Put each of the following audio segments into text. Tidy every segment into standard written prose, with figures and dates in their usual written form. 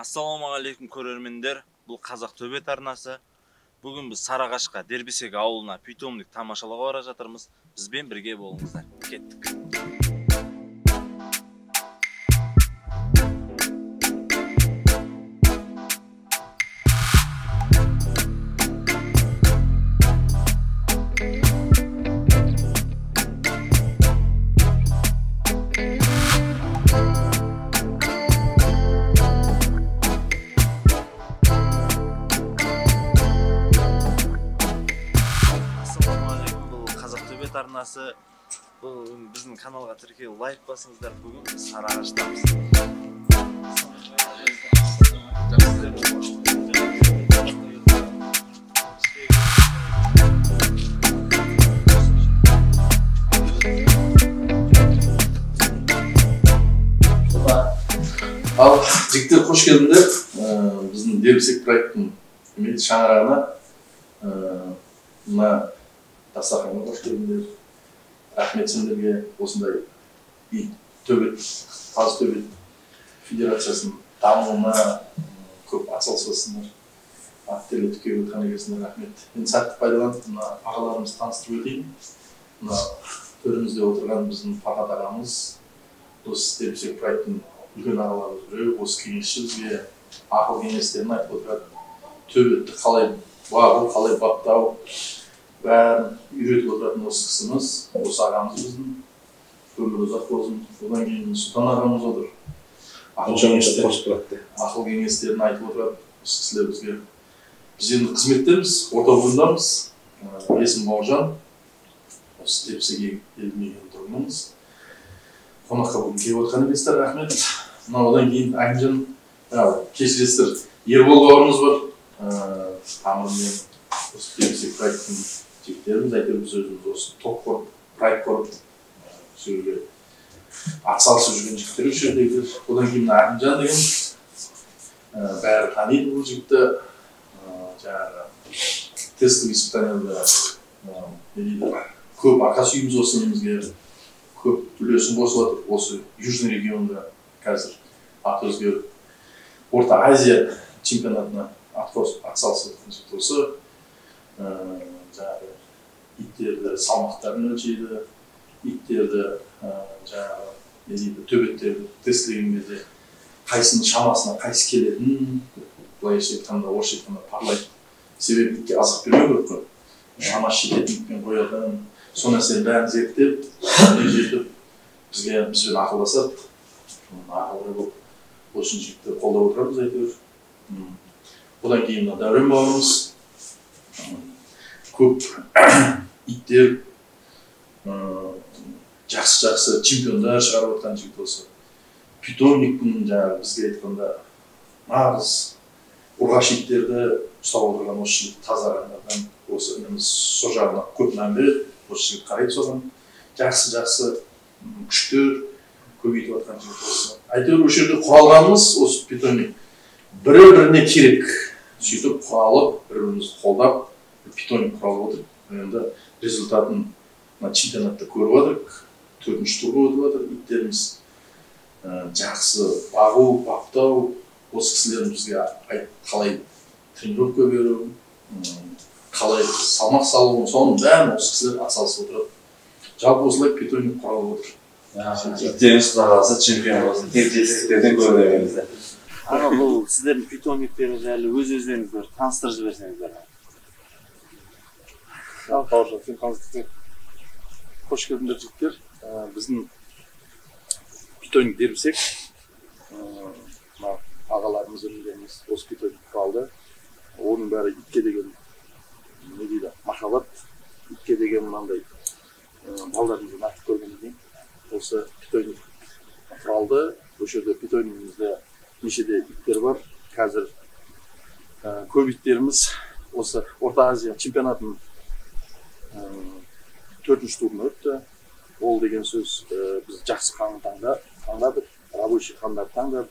Ассалаумағалейкум көрермендер, бұл Қазақ Төбет арнасы. Бүгін біз Сарыағашқа Дербесек ауылына питомник тамашалауға бара жатырмыз. Бізбен бірге болыңыздар. Кеттік. Арнасы, бұл біздің каналға тіркеліп лайк басыңыздар. Бүгін біз Сарыағаштамыз. Ал жігіттер қош келдіңдер. Біздің Дербесек проекттің шаңырағына мына дастарханға қош келдіңдер. Рахмет сендерге осындай Төбет, Қазы Төбет Федерациясының дамуына көп атсалысасыңдар. Терлетуге өткен егесіңдер, рахмет. Мен сәтті пайдаланып, мына ағаларымызды таныстырып өтейін. Мына төрімізде отырған біздің Фархат ағамыз, осы Дербесек проекттің үлкен ағаларымыз біреу, осы кеңесші бізге ақыл кеңестерін айтып отырады. Төбетті қалай бағу, қалай баптау, бәрін үйретіп отыратын осы кісіміз, осы ағамыз біздің өмір ұзақ болсын. Одан кейін Сұлтан ағамыз отыр. Ақыл кеңестерін айтып отырады осы кісілер бізге. Біз енді қызметтеміз, орта буындамыз. Есім Бауыржан, осы Дербесек елді мекен тұрғынымыз. Қонаққа бүгін келіп отқан екенсіздер, рахмет. Одан кейін Әкімжан, кешіресіздер, Ербол бауырымыз бар. Тамырмен осы Дербесек проекттің жігіттеріміз, әйтеуір біз өзіміз осы топ құрып, проект құрып, сөйлеуге атсалысып жүрген жігіттер осы жердегілер. Одан кейін Әкімжан деген бәрі таниды бұл жігітті. Жаңағы тестовый испытанияда көп арқа сүйіміз осы немізге көп үлесін қосып отыр. Осы Южный регионда қазір аты өзгеріп, Орта Азия чемпионатына атсалысып жатқан жігіт осы. Жаңағы иттерді салмақтарын өлшейді, иттерді жаңағы төбеттерді тестілеген кезде қайсының шамасына қайсы келетінін, былайша айтқанда, орысша айтқанда парлайды. Себебі итке азық бермеу керек қой. Шамасы жететін итпен қоятын, сол нәрсені бәрін зерттеп, жетіп, бізбен ақылдасады. Ақылды болып осы жігітті қолдап отырамыз әйтеуір. Одан кейін Дәурен бауырымыз көп иттер, жақсы чемпиондар шығарып отқан жігіт осы. Питомниктің жаңағы бізге айтқанда нағыз ұрғаш иттерді ұстап отырған осы жігіт тазарғандардан, осы ініміз сол жағына көп мән береді, осы жігіт қарайды соған. Жақсы күштер көбейтіп отқан жігіт осы. Әйтеуір осы жерде құралғанымыз осы питомник бірі-біріне керек. Сөйтіп құралып, бір-бірімізді қолдап, питомник құралып отыр. Енді результатын чемпионатта көріп отырық. 4-ші турға өтіп отыр. Иттеріміз жақсы бағу, баптау, осы кісілердің бізге қалай тренировка беру, қалай салмақ салу, соның бәрін осы кісілер атсалысып отырады. Жалпы осылай питомник құралып отыр. Иттеріңіз құдағасы чемпион болсын. Тек жетістіктерден көргенімізді. Аға, бұл сіздердің питомниктеріңіз жайлы өз-өздеріңіздер таныстырып жіберсеңіздер. Бауыржан, сен таныстырсың. Қош келдіңдер жігіттер. Біздің питомник Дербесек. Ағаларымыз өнімдеріміз осы питомник құралды. Оның бәрі итке деген махаббат, итке деген мынандай балдарымыздан артып көргеннен кейін осы питомник құралды. Осы жерде питомнигімізде нешеде иттер бар. Қазір көп иттеріміз осы Орта Азия чемпионатының 4-ші турына өтті. Ол деген сөз біз жақсы қанын таңдадық, рабочий қандарды таңдадық,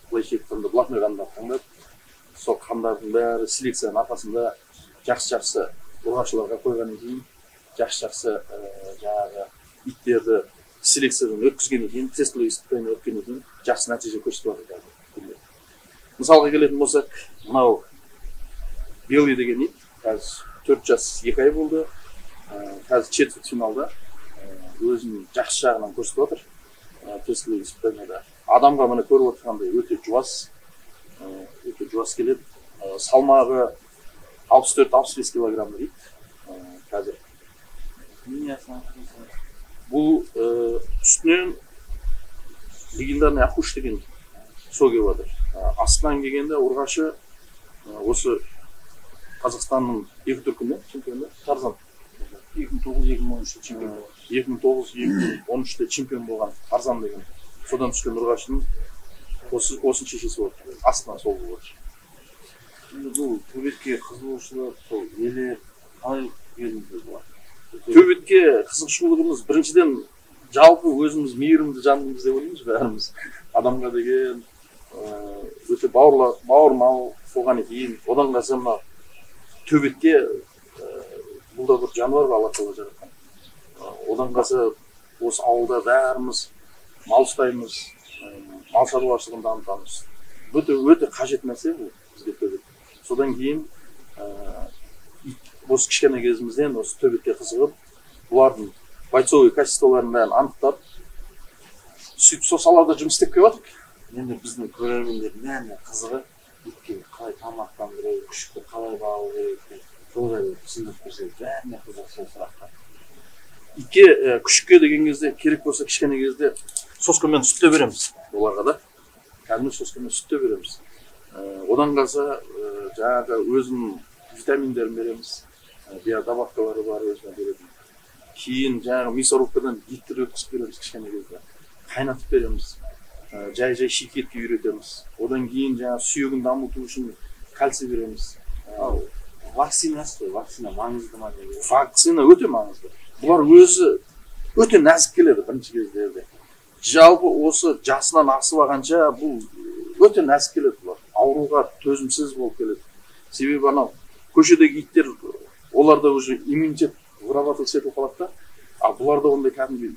былайша айтқанда блатной қандарды таңдадық. Сол қандардың бәрі селекцияның арқасында жақсы ұрғашыларға қойғаннан кейін, жақсы жаңағы иттерді селекциядан өткізгеннен кейін, тестовый испытание өткеннен кейін жақсы нәтиже көрсетіп жатыр. мысалға келетін болсақ, мынау белый деген ит қазір 4 жас 2 ай болды. Қазір четвертьфиналда өзінің жақсы жағынан көрсетіп отыр. Тестілік испытанияда адамға міне көріп отырғандай өте жуас келеді. Салмағы 64-65 килограмм ит. Қазір бұл үстінен легендарный Ахуш деген сол келіп отыр. Астынан келгенде ұрғашы осы Қазақстанның 2 дүркіні чемпионы Тарзан. 2009-2013 чемпион. 2009-2013 чемпион болған Тарзан деген. Содан түскен ұрғашының осының шешесі болды. Астынан сол болды. Бұл төбетке қызығушылық, сол елі қалай келдіңіз бұлар? Төбетке қызығушылығымыз біріншіден жалпы өзіміз мейірімді жанымыз деп ойлаймыз бәріміз. Адамға деген өте бауырмал болған екен. Одан қалса мына төбетке бұл да бір жануар Алла тағала жаратқан. Одан қалса осы ауылда бәріміз мал ұстаймыз, мал шаруашылығын дамытамыз. Өте қажет нәрсе бұл бізге төбет. Содан кейін осы кішкене кезімізден осы төбетке қызығып, бұлардың бойцовый качестволарын бәрін анықтап, сөйтіп сол салада жұмыс істеп келіп жатырмық. Енді біздің көрермендердің бәріне қызығы итке қалай тамақтандыру, күшікті қалай бағу керек, сол жайлы түсіндіріп берсеңіз, бәріне қызық сол сұраққа. Итке күшікке деген кезде керек болса кішкене кезде соскамен сүт те береміз оларға да. Кәдімгі соскамен сүт те береміз. Одан қалса жаңағы өзінің витаминдерін береміз. Биодобавкалары бар өзіне беретін. Кейін жаңағы мясорубкадан еттер өткізіп береміз кішкене кезде. Қайнатып береміз. Жай шикетке үйретеміз. Одан кейін жаңағы сүйегін дамыту үшін кальций береміз. Вакцинасы ғой, вакцина маңызды ма деген? Вакцина өте маңызды. Бұлар өзі өте нәзік келеді бірінші кездерде. Жалпы осы жасынан асып алғанша бұл өте нәзік келеді бұлар. Ауруға төзімсіз болып келеді. Себебі анау көшедегі иттер оларда уже иммунитет вырабатываться етіп қалады да. А бұларда ондай кәдімгі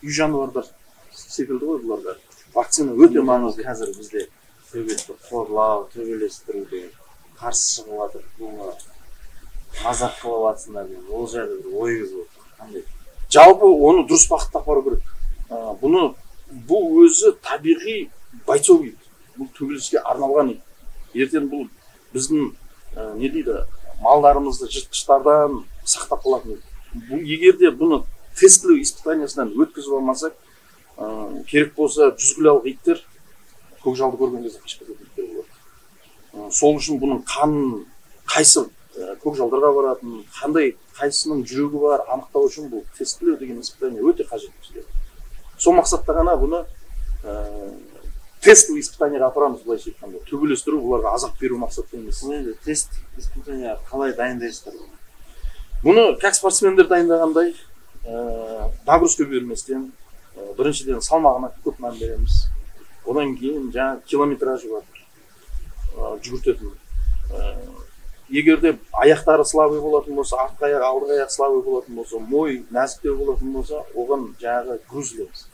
үй жануарлар секілді ғой бұларда. Вакцина өте маңызды. Қазір бізде төбетті қорлау, төбелестіру деген қарсы шығып жатыр. Бұны мазақ қылып жатсыңдар деген. Ол жайлы бір ойыңыз болды. Қандай? Жалпы оны дұрыс бағытта апару керек. Бұл өзі табиғи бойцовый ит. Бұл төбелеске арналған ит. Ертең бұл біздің не дейді, малдарымызды жыртқыштардан сақтап қалатын ит. Бұл егерде бұны тестілік испытаниясынан өткізіп алмасақ, керек болса 100 килолық иттер көкжалды көрген кезде қашып кететін иттер болады. Сол үшін бұның қанын қайсы көкжалдарға баратын, қайсының жүрегі бар анықтау үшін бұл тестілеу деген испытания өте қажет бізге. Сол мақсатта ғана бұны тестовый испытанияға апарамыз, былайша айтқанда. Төбелестіру, бұларға азап беру мақсатта емес. Енді тест испытанияға қалай дайындайсыздар? Бұны как спортсмендер дайындағандай, нагрузка берместен, біріншіден салмағына көп мән береміз. Одан кейін жаңа километражы бар, жүгіртетін. Егерде аяқтары слабый болатын болса, артқы аяқ, алдыңғы аяқ слабый болатын болса, мой нәзіктеу болатын болса, оған жаңағы груз береміз.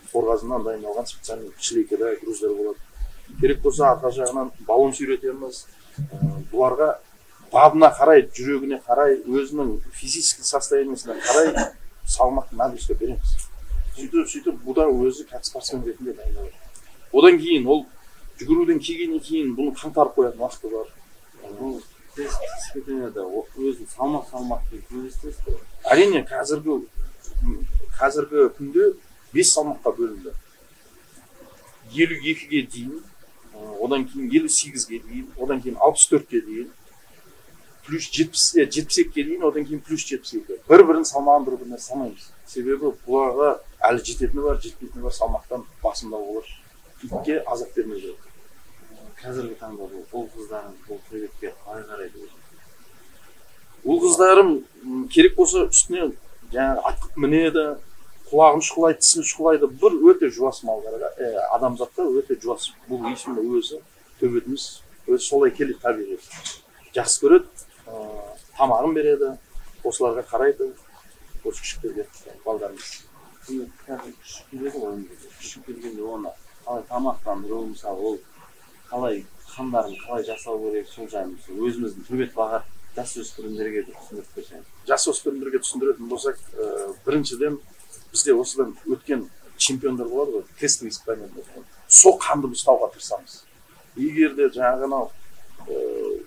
Қорғазынан дайындалған специальный шлейкада груздер болады. Керек болса арқа жағынан баллон сүйретеміз. Бұларға бабына қарай, жүрегіне қарай, өзінің физический состояниесіне қарай салмақ нагрузка береміз. Сөйтіп бұда өзі как спортсмен ретінде дайындалады. Одан кейін ол жүгіруден келгеннен кейін бұны қаңтарып қоятын уақыты бар. Бұл тест испытанияда өзін салмақ көрсетесіздер? Әрине, қазіргі күнде 5 салмаққа бөлінді. 52-ге дейін, одан кейін 58-ге дейін, одан кейін 64-ге дейін, плюс 72-ге дейін, одан кейін плюс 72-ге. Бір-бірін салмағын бір-біріне салмаймыз. Себебі бұларға әлі жететіні бар, жетпейтіні бар салмақтан басымдау olur. Итке азап бермей жүреді. Қазіргі таңда бұл қыздарым бұл төбетке қалай қарайды? Ол қыздарым керек болса үстіне жаңағы атқып мінеді, құлағын шұқылайды, тісін шұқылайды. Бір өте жуас малдарға, адамзатта өте жуас. Бұл ешімде өзі төбетіміз өзі солай келеді табиғи. Жақсы көреді, тамағын береді, осыларға қарайды, осы күшіктерге балдарымыз. Қазір күшік келеді ғой, күшік келгенде оны қалай тамақтандыру, мысалы ол қалай қандарын қалай жасау керек, сол жайында өзіміздің төбет бағар жасөспірімдерге түсіндіріп берсеңіз. Жасөспірімдерге түсіндіретін болсақ, біріншіден бізде осыдан өткен чемпиондар болады ғой, тестовый испытание. Сол қанды ұстауға тырысамыз. Егер де жаңағы анау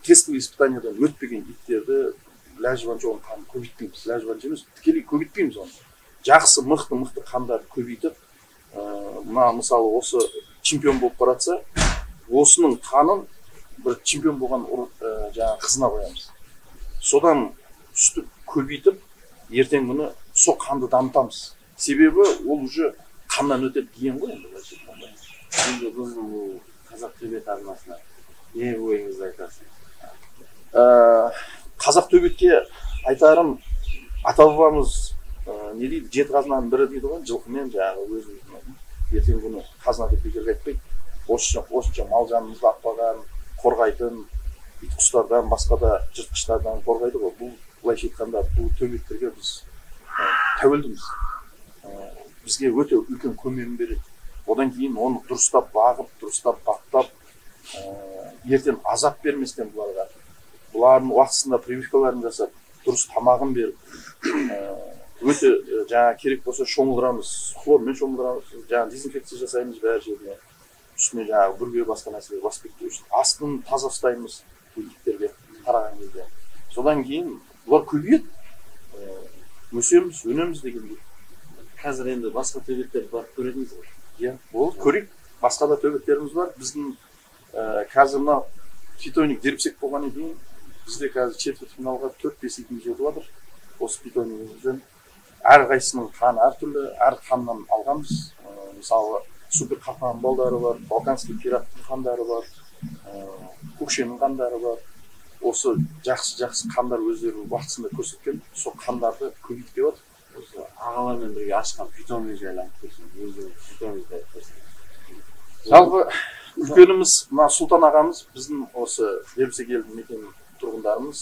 тестовый испытаниядан өтпеген иттерді ләжбан жоғын қанын көбейтпейміз. Ләжбан емес, тікелей көбейтпейміз оны. Жақсы мықты қандарды көбейтіп, мына мысалы осы чемпион болып баратса, осының қанын бір чемпион болған жаңағы қызына қоямыз. Содан үстіп көбейтіп, ертең күні сол қанды дамытамыз. Себебі ол уже қаннан өтеді ген ғой енді. Енді біздің бұл қазақ төбет арнасына не ойыңызды айтасыз? Қазақ төбетке айтарым, ата-бабамыз не дейді, жеті қазынаның бірі дейді ғой, жылқымен жаңағы өзіміздің ертең күні қазына деп бекер айтпайды. Осынша мал жанымызды атпаған, қорғайтын, ит құстардан, басқа да жыртқыштардан қорғайды ғой. Бұл былайша айтқанда бұл төбеттерге біз тәуелдіміз. Бізге өте үлкен көмегін береді. Одан кейін оны дұрыстап бағып, дұрыстап баптап, ертең азап берместен бұларға, бұлардың уақытысында прививкаларын жасап, дұрыс тамағын беріп, өте жаңа керек болса шомылдырамыз, хлормен шомылдырамыз, жаңа дезинфекция жасаймыз бәрі жеріне, үстіне жаңағы бүрге басқа нәрселер басып кетпеу үшін, астын таза ұстаймыз иттерге қараған кезде. Содан кейін бұлар көбейеді, өсеміз, өнеміз дегендей. Қазір енді басқа төбеттерді барып көредіңіз ғой? Иә, ол көрейік. Басқа да төбеттеріміз бар. Біздің қазір мына питомник дербісек болғаннан кейін бізде қазір четвертьфиналға 4-5 итіміз жетіп жатыр. Осы питомнигімізден әрқайсысының қаны әртүрлі, әр қаннан алғанбыз. Мысалы, супер қақпан балдары бар, балканский пираттың қандары бар, көкшенің қандары бар. Осы жақсы қандар өздері уақытысында көрсеткен, сол қандарды көбейтіп жатыр. Осы ағалармен бірге ашқан питомник жайлы айтып берсеңіз, өздеріңіз питомникті айтып берсеңіз. Жалпы үлкеніміз, мына Сұлтан ағамыз, біздің осы дербісек елді мекен тұрғындарымыз,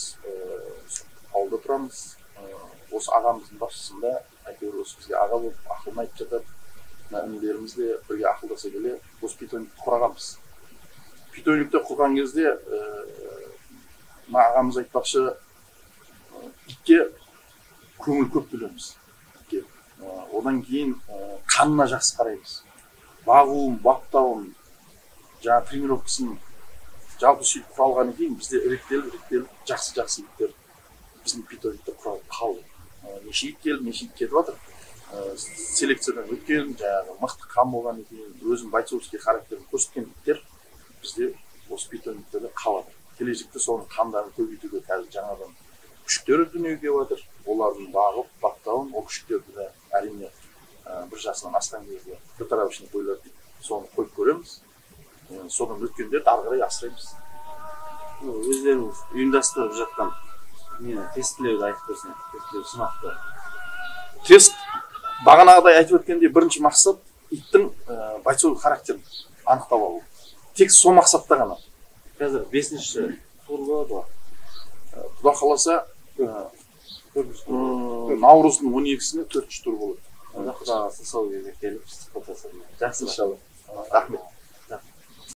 ауылда тұрамыз. Осы ағамыздың басшысында, әйтеуір осы бізге аға болып ақылын айтып жатыр. Інілеріміз де бірге ақылдаса келе, осы питомникті құрағанбыз. Питомникті құрған кезде, ағамыз айтпақшы, итке көңіл көп бөлеміз. Одан кейін қанына жақсы қараймыз. Бағуын, баптауын, жаңа тренировкасын жалпы сөйтіп құралғаннан кейін бізде іріктеліп, жақсы иттер біздің питомникте қалды. Неше ит кетіп жатыр. Селекциядан өткен, жаңағы мықты қан болғаннан кейін, өзінің бойцовский характерін көрсеткен иттер бізде осы питомникте қалады. Келешекте соның қандарын көбейтуге қазір жаңадан күшіктер дүниеге келіп жатыр. Олардың бағып, баптауын, ол күшіктерді де әрине бір жасынан асқан кезде притравочный қойлар дейді. Соны қойып көреміз. Содан өткенде ары қарай асыраймыз. Өздеріңіз ұйымдастырып жатқан тестілеуді айтып берсеңіз, тестілеу сынақты. Тест бағанағыдай айтып өткенде бірінші мақсат иттің бойцовый характерін анықтап алу. Тек сол мақсатта ғана. Қазір 5-ші тур болады ғой. Құда қаласа наурыздың 12-сіне 4-ші тур болады. Құда қаласа сол жерге келіп сұхбаттасамыз. Жақсы. Иншалла. Рахмет.